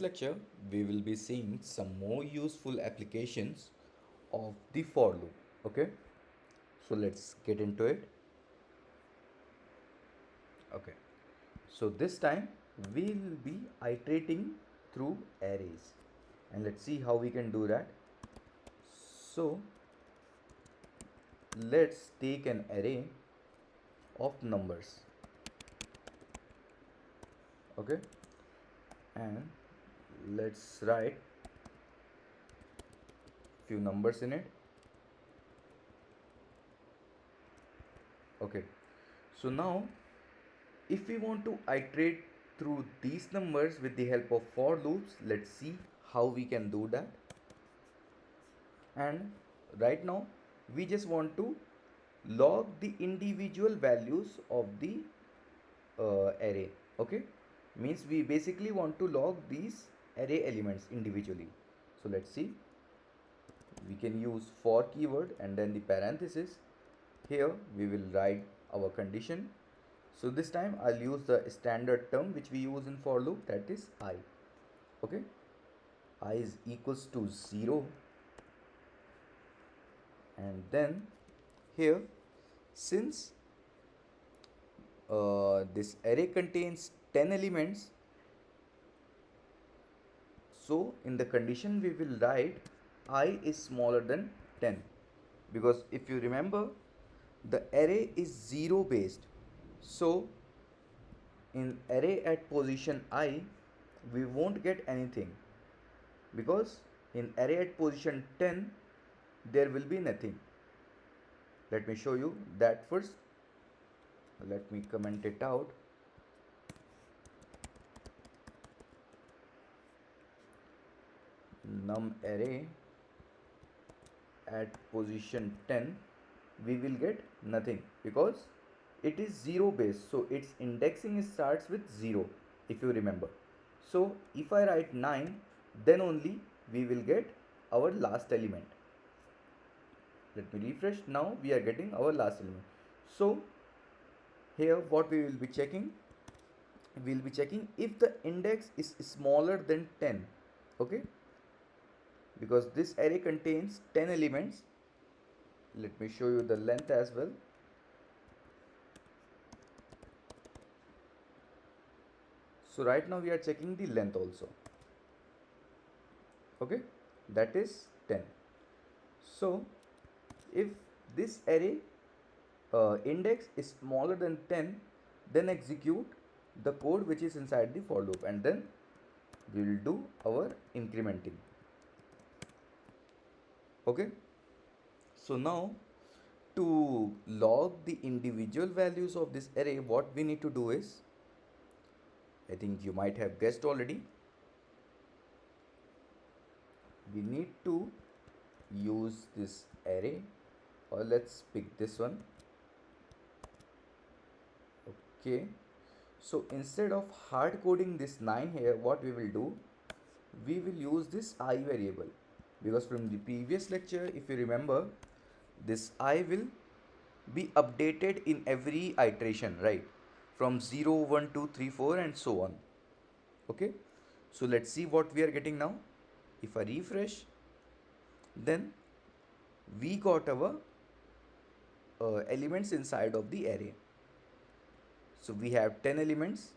lecture, we will be seeing some more useful applications of the for loop. Okay, so let's get into it. Okay, so this time we will be iterating through arrays, and let's see how we can do that. So let's take an array of numbers. Okay, and let's write few numbers in it. Okay, so now if we want to iterate through these numbers with the help of for loops, let's see how we can do that. And right now we just want to log the individual values of the array. Okay, means we basically want to log these array elements individually. So let's see, we can use for keyword and then the parenthesis. Here we will write our condition. So this time I'll use the standard term which we use in for loop, that is I. Okay, I is equals to 0, and then here, since this array contains 10 elements, so in the condition we will write I is smaller than 10, because if you remember, the array is 0 based. So in array at position I, we won't get anything, because in array at position 10 there will be nothing. Let me show you that first. Let me comment it out. Num array at position 10, we will get nothing because it is 0 base, so its indexing starts with 0, if you remember. So if I write 9, then only we will get our last element. Let me refresh. Now we are getting our last element. So here what we will be checking, we will be checking if the index is smaller than 10. Okay, because this array contains 10 elements. Let me show you the length as well. So right now we are checking the length also. Okay, that is 10. So if this array index is smaller than 10, then execute the code which is inside the for loop, and then we will do our incrementing. Okay, so now to log the individual values of this array, what we need to do is, I think you might have guessed already, we need to use this array, or let's pick this one. Okay, so instead of hard coding this 9 here, what we will do, we will use this I variable, because from the previous lecture, if you remember, this I will be updated in every iteration, right? From 0, 1, 2, 3, 4 and so on. Okay, so let's see what we are getting now. If I refresh, then we got our elements inside of the array. So we have 10 elements,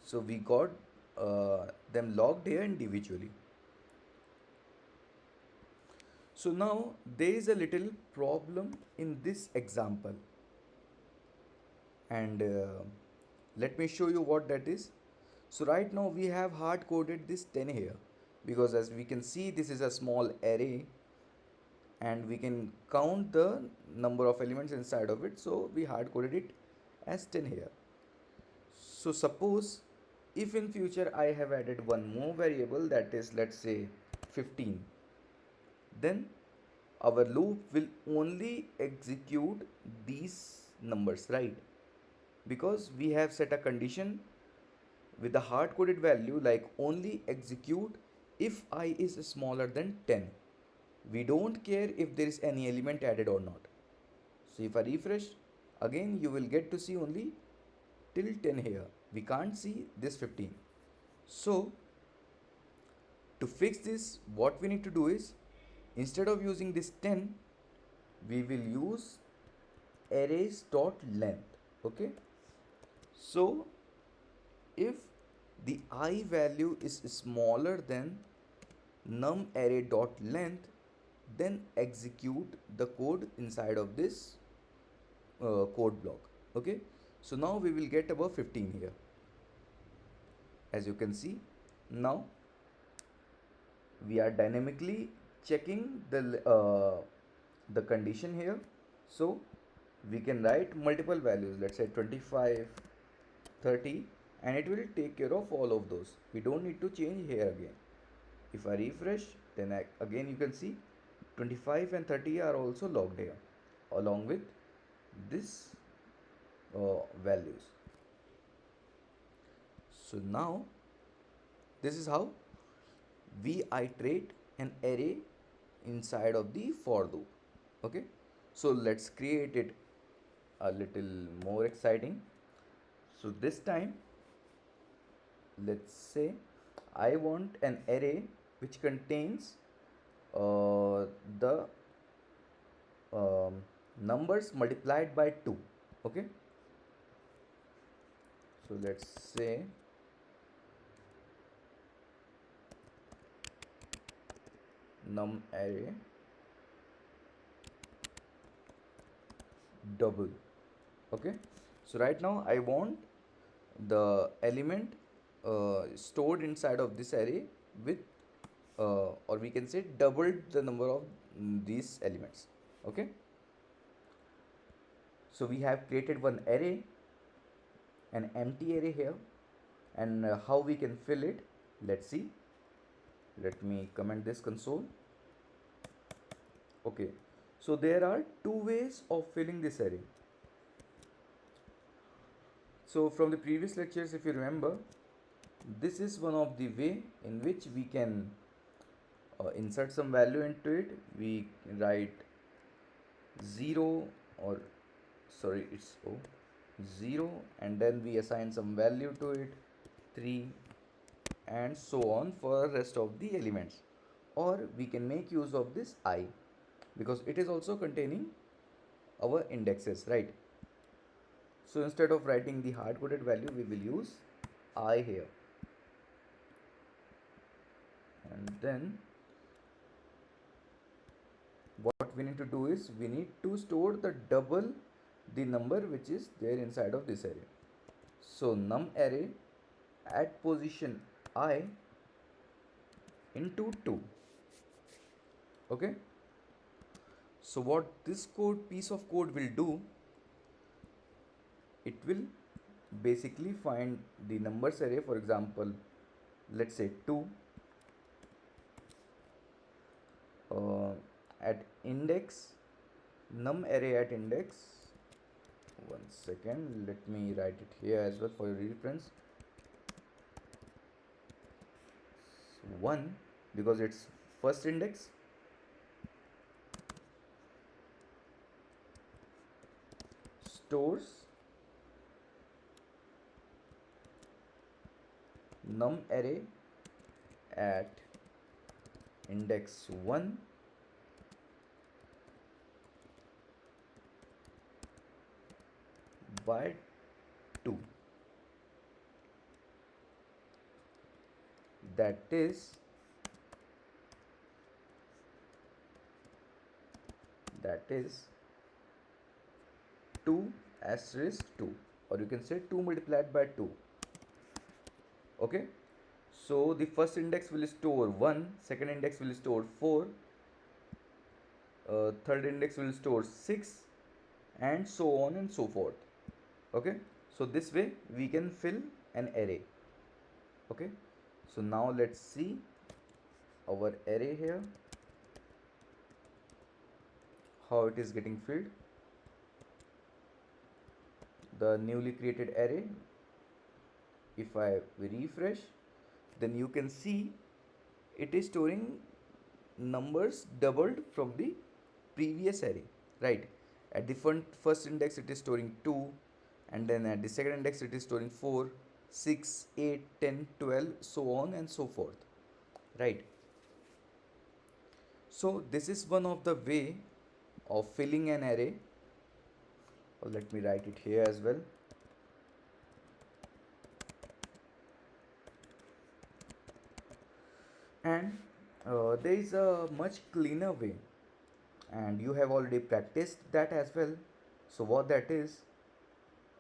so we got them logged here individually. So now there is a little problem in this example, and let me show you what that is. So right now we have hard coded this 10 here, because as we can see, this is a small array and we can count the number of elements inside of it, so we hard coded it as 10 here. So suppose if in future I have added one more variable, that is, let's say 15, then our loop will only execute these numbers, right? Because we have set a condition with the hard coded value like only execute if I is smaller than 10. We don't care if there is any element added or not. So if I refresh, again you will get to see only till 10 here. We can't see this 15. So To fix this, what we need to do is, instead of using this 10, we will use arrays dot length. Okay, so if the I value is smaller than num array dot length, then execute the code inside of this code block. Okay, so now we will get above 15 here. As you can see, now we are dynamically checking the condition here. So we can write multiple values, let's say 25, 30, and it will take care of all of those. We don't need to change here again. If I refresh, then again you can see 25 and 30 are also logged here along with this values. So now this is how we iterate an array inside of the for loop. Okay, so let's create it a little more exciting. So this time, let's say I want an array which contains the numbers multiplied by 2. Okay, so let's say num array double. Okay, so right now I want the element stored inside of this array with or we can say doubled the number of these elements. Okay, so we have created one array, an empty array here, and how we can fill it, let's see. Let me comment this console. Okay, so there are two ways of filling this array. So from the previous lectures, if you remember, this is one of the way in which we can insert some value into it. We write 0 or sorry, it's 0, and then we assign some value to it, 3, and so on for rest of the elements. Or we can make use of this I, because it is also containing our indexes, right? So instead of writing the hard-coded value, we will use I here. And then what we need to do is we need to store the double the number which is there inside of this array. So num array at position I into 2. Okay, so what this piece of code will do, it will basically find the numbers array. For example, let's say 2 at index, num array at index, one second, let me write it here as well for your reference, 1, because it's first index, stores num array at index 1 by 2. That is 2 asterisk 2, or you can say 2 multiplied by 2. Okay, so the first index will store 1, second index will store 4, third index will store 6, and so on and so forth. Okay, so this way we can fill an array. Okay, so now let's see our array here, how it is getting filled. The newly created array, if I refresh, then you can see it is storing numbers doubled from the previous array, right? At the first index it is storing 2, and then at the second index it is storing 4, 6, 8, 10, 12, so on and so forth, right? So this is one of the way of filling an array. Let me write it here as well. And there is a much cleaner way, and you have already practiced that as well. So what that is,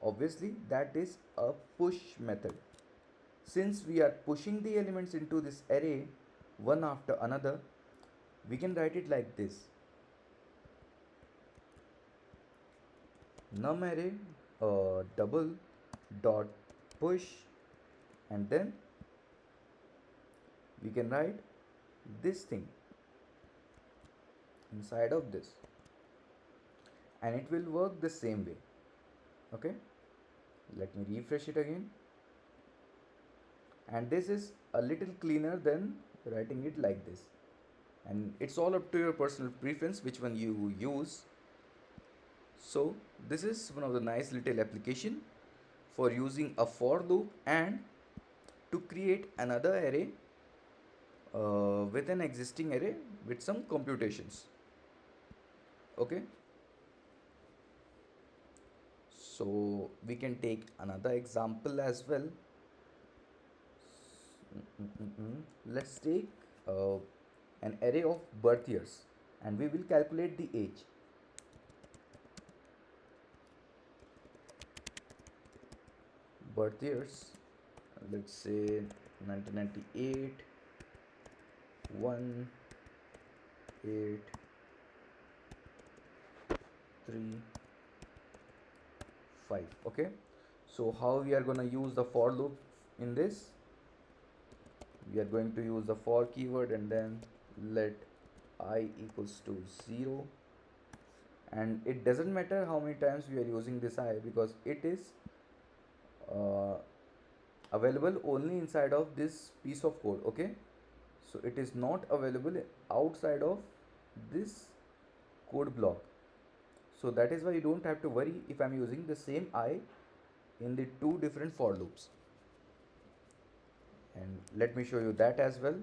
obviously that is a push method. Since we are pushing the elements into this array one after another, we can write it like this: num array double dot push, and then we can write this thing inside of this, and it will work the same way. Okay, let me refresh it again, and this is a little cleaner than writing it like this, and it's all up to your personal preference which one you use. So this is one of the nice little application for using a for loop and to create another array with an existing array with some computations. Okay, so we can take another example as well. Let's take an array of birth years, and we will calculate the age. Birth years, let's say 1998, 1, 8, 3, 5. Okay, so how we are going to use the for loop in this? We are going to use the for keyword and then let I equals to 0, and it doesn't matter how many times we are using this I, because it is uh, available only inside of this piece of code. Okay, so it is not available outside of this code block. So that is why you don't have to worry if I'm using the same I in the two different for loops. And let me show you that as well,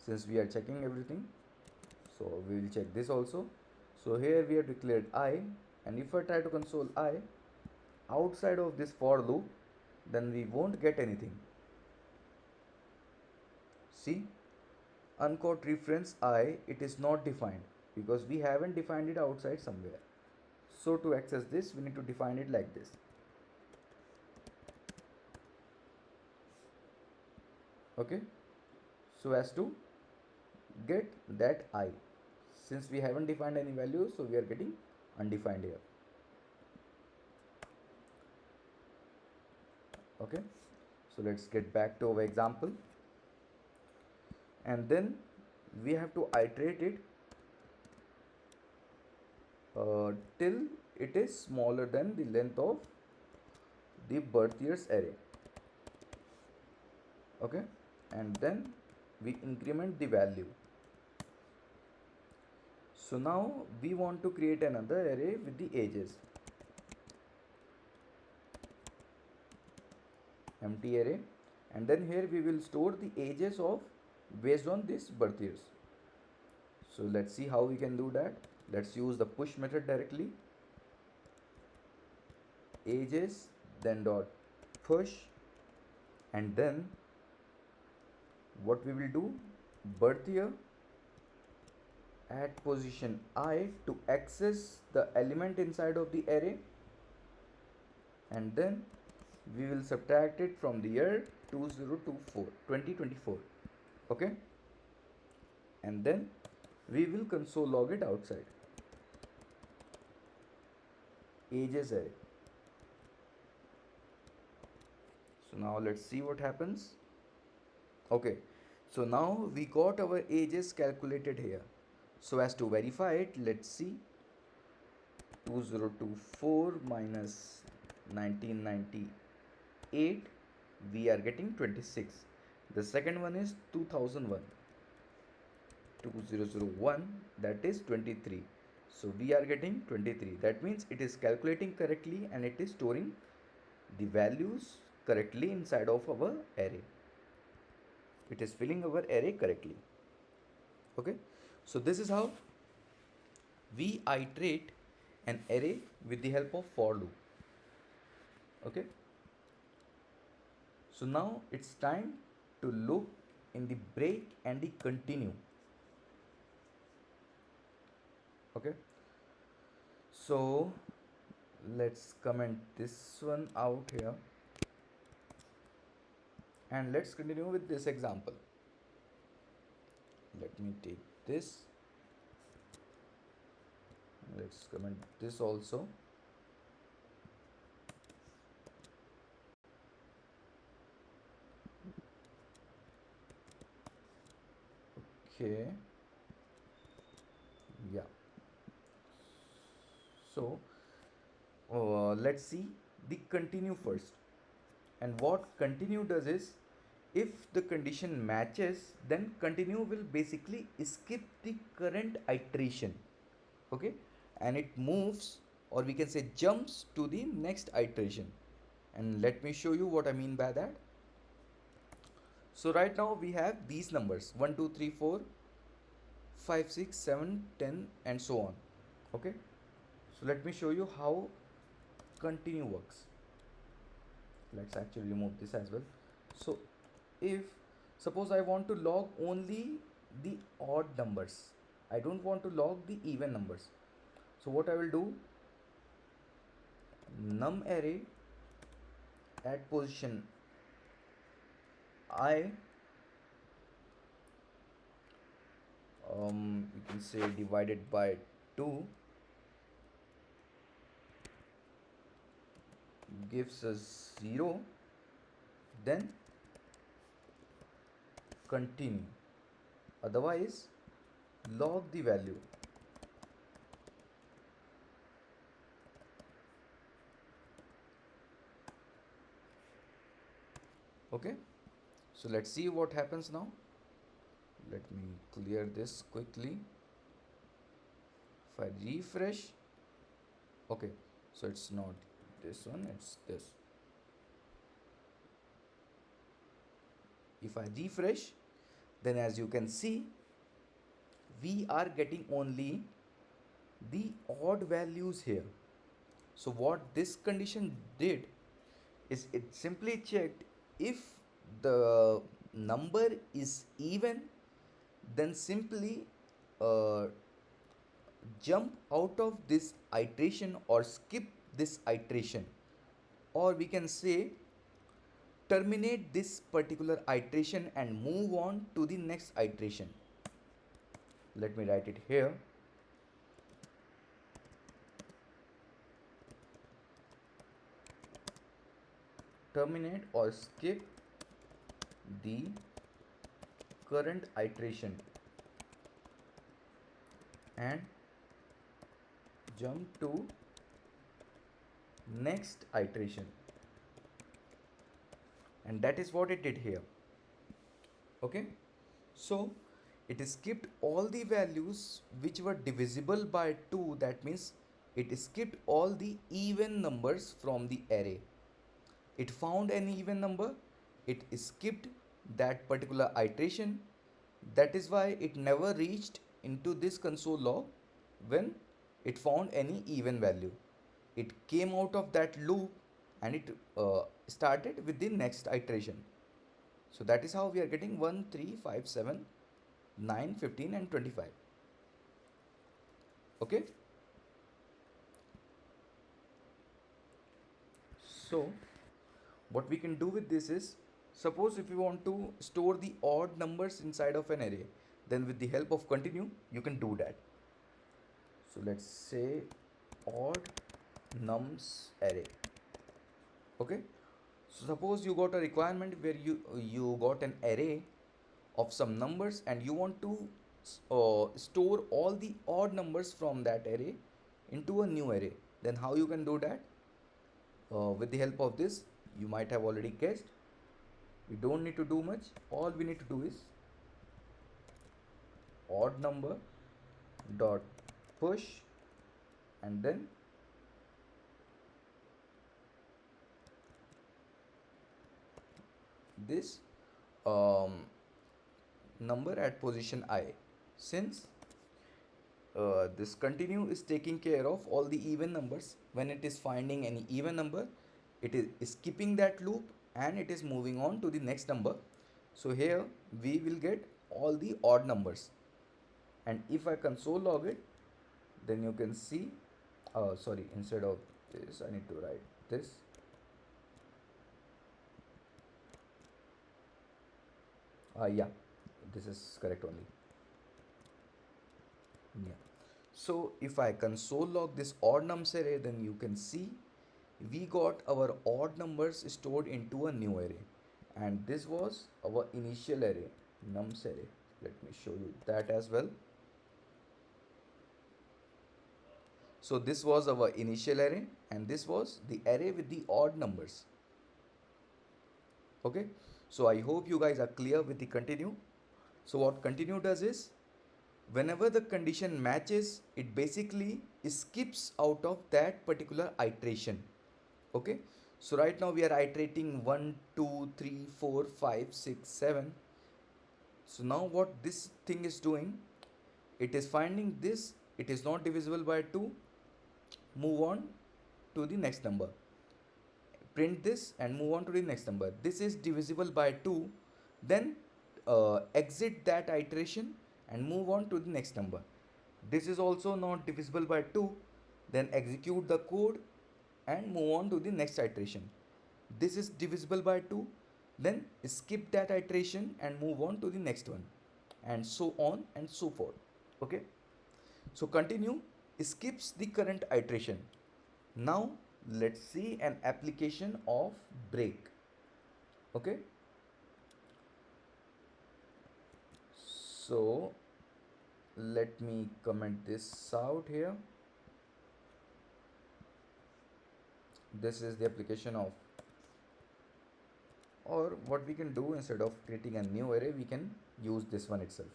since we are checking everything. So we will check this also. So here we have declared I, and if I try to console I outside of this for loop, then we won't get anything. See, uncaught reference I, it is not defined because we haven't defined it outside somewhere. So to access this, we need to define it like this. Okay, so as to get that I, since we haven't defined any value, so we are getting undefined here. Okay, so let's get back to our example, and then we have to iterate it till it is smaller than the length of the birth years array. Okay, and then we increment the value. So now we want to create another array with the ages. Empty array, and then here we will store the ages of based on this birth years. So let's see how we can do that. Let's use the push method directly. Ages, then dot push, and then what we will do, birth year at position I to access the element inside of the array, and then we will subtract it from the year 2024. Okay, and then we will console log it outside ages array. So now let's see what happens. Okay, so now we got our ages calculated here. So as to verify it, let's see, 2024 minus 1998, we are getting 26. The second one is 2001, 2001, that is 23. So we are getting 23. That means it is calculating correctly and it is storing the values correctly inside of our array. It is filling our array correctly. Okay, So this is how we iterate an array with the help of for loop. Okay. So now it's time to look in the break and the continue. Okay. So let's comment this one out here and let's continue with this example. Let me take this. Let's comment this also. Okay. Yeah. So let's see the continue first. And what continue does is, if the condition matches, then continue will basically skip the current iteration. Okay. And it moves, or we can say jumps to the next iteration. And let me show you what I mean by that. So right now we have these numbers 1 2 3 4 5 6 7 10 and so on. Okay. So let me show you how continue works. Let's actually remove this as well. So if suppose I want to log only the odd numbers, I don't want to log the even numbers. So what I will do, num array at position I, we can say divided by 2 gives us 0, then continue, otherwise log the value. Okay, so let's see what happens now. Let me clear this quickly. If I refresh, okay, so it's not this one, it's this. If I refresh, then as you can see, we are getting only the odd values here. So what this condition did is it simply checked if the number is even, then simply uh, jump out of this iteration or skip this iteration, or we can say terminate this particular iteration and move on to the next iteration. Let me write it here. Terminate or skip the current iteration and jump to next iteration. And that is what it did here. Okay, so it skipped all the values which were divisible by 2. That means it skipped all the even numbers from the array. It found an even number, it skipped that particular iteration. That is why it never reached into this console log when it found any even value. It came out of that loop and it started with the next iteration. So that is how we are getting 1 3 5 7 9 15 and 25. Okay, so what we can do with this is, suppose if you want to store the odd numbers inside of an array, then with the help of continue you can do that. So let's say odd nums array. Okay, so suppose you got a requirement where you got an array of some numbers and you want to store all the odd numbers from that array into a new array. Then how you can do that? With the help of this, you might have already guessed, we don't need to do much. All we need to do is odd number dot push, and then this number at position I, since this continue is taking care of all the even numbers. When it is finding any even number, it is skipping that loop and it is moving on to the next number. So here we will get all the odd numbers, and if I console log it, then you can see, sorry, instead of this I need to write this. Yeah, this is correct only. Yeah. So if I console log this odd nums array, then you can see we got our odd numbers stored into a new array, and this was our initial array, nums array. Let me show you that as well. So this was our initial array and this was the array with the odd numbers. Okay, so I hope you guys are clear with the continue. So what continue does is, whenever the condition matches, it basically skips out of that particular iteration. Okay, so right now we are iterating 1 2 3 4 5 6 7. So now what this thing is doing, it is finding this, it is not divisible by 2, move on to the next number, print this and move on to the next number. This is divisible by 2, then exit that iteration and move on to the next number. This is also not divisible by 2, then execute the code and move on to the next iteration. This is divisible by 2, then skip that iteration and move on to the next one, and so on and so forth. Okay, so continue skips the current iteration. Now let's see an application of break. Okay, so let me comment this out here. This is the application of, or what we can do, instead of creating a new array we can use this one itself.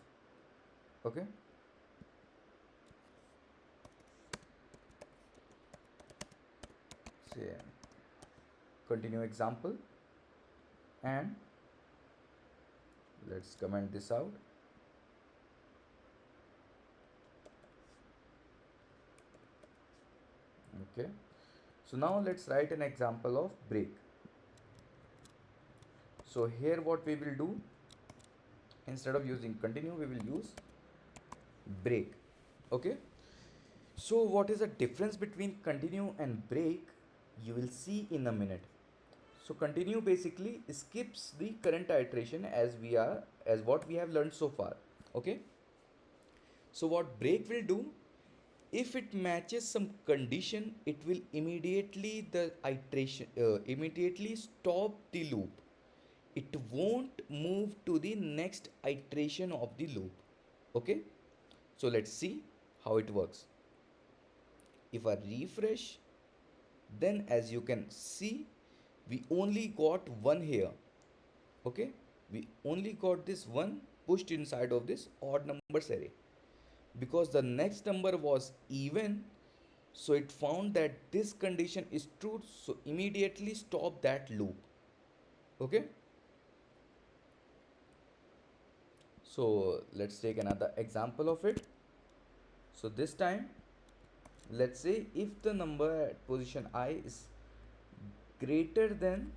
Okay, say continue example, and let's comment this out. Okay, so now let's write an example of break. So here what we will do, instead of using continue we will use break. Okay, so what is the difference between continue and break, you will see in a minute. So continue basically skips the current iteration as what we have learned so far. Okay, so what break will do, if it matches some condition, it will immediately the iteration immediately stop the loop. It won't move to the next iteration of the loop. Okay, so let's see how it works. If I refresh, then as you can see, we only got one here. Okay, we only got this one pushed inside of this odd numbers array, because the next number was even, so it found that this condition is true, so immediately stop that loop. Okay, so let's take another example of it. So this time, let's say if the number at position I is greater than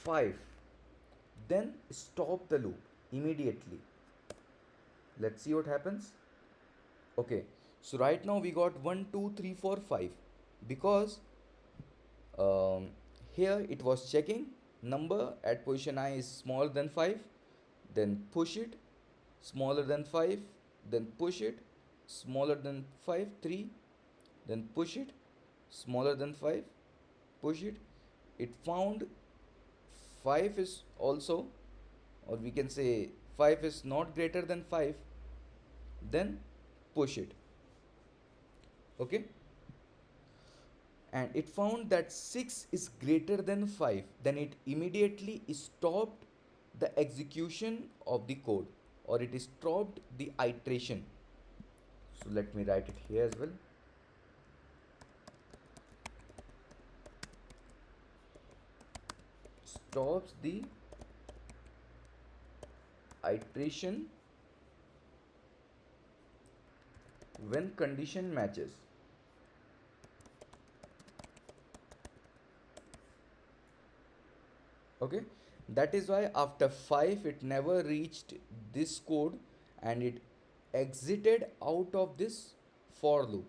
5, then stop the loop immediately. Let's see what happens. Okay, so right now we got 1 2 3 4 5, because um, here it was checking number at position I is smaller than 5, then push it, smaller than 5, then push it, smaller than 5 3, then push it, smaller than 5, push it. It found 5 is also, or we can say 5 is not greater than 5, then push it. Okay, and it found that 6 is greater than 5, then it immediately stopped the execution of the code, or it stopped the iteration. So let me write it here as well. Stops the iteration when condition matches. Okay, that is why after 5 it never reached this code and it exited out of this for loop.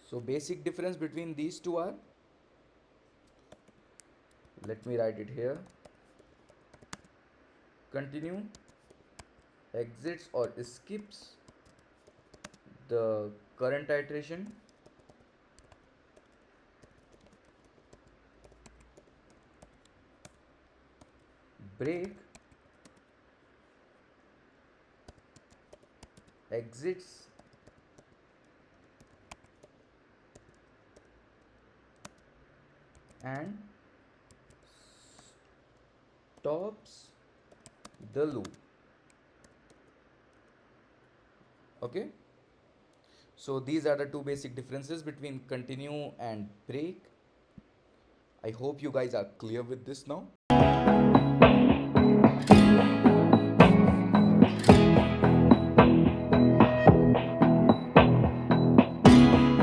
So basic difference between these two are, let me write it here, continue exits or skips the current iteration, break exits and stops the loop. Okay, so these are the two basic differences between continue and break. I hope you guys are clear with this now.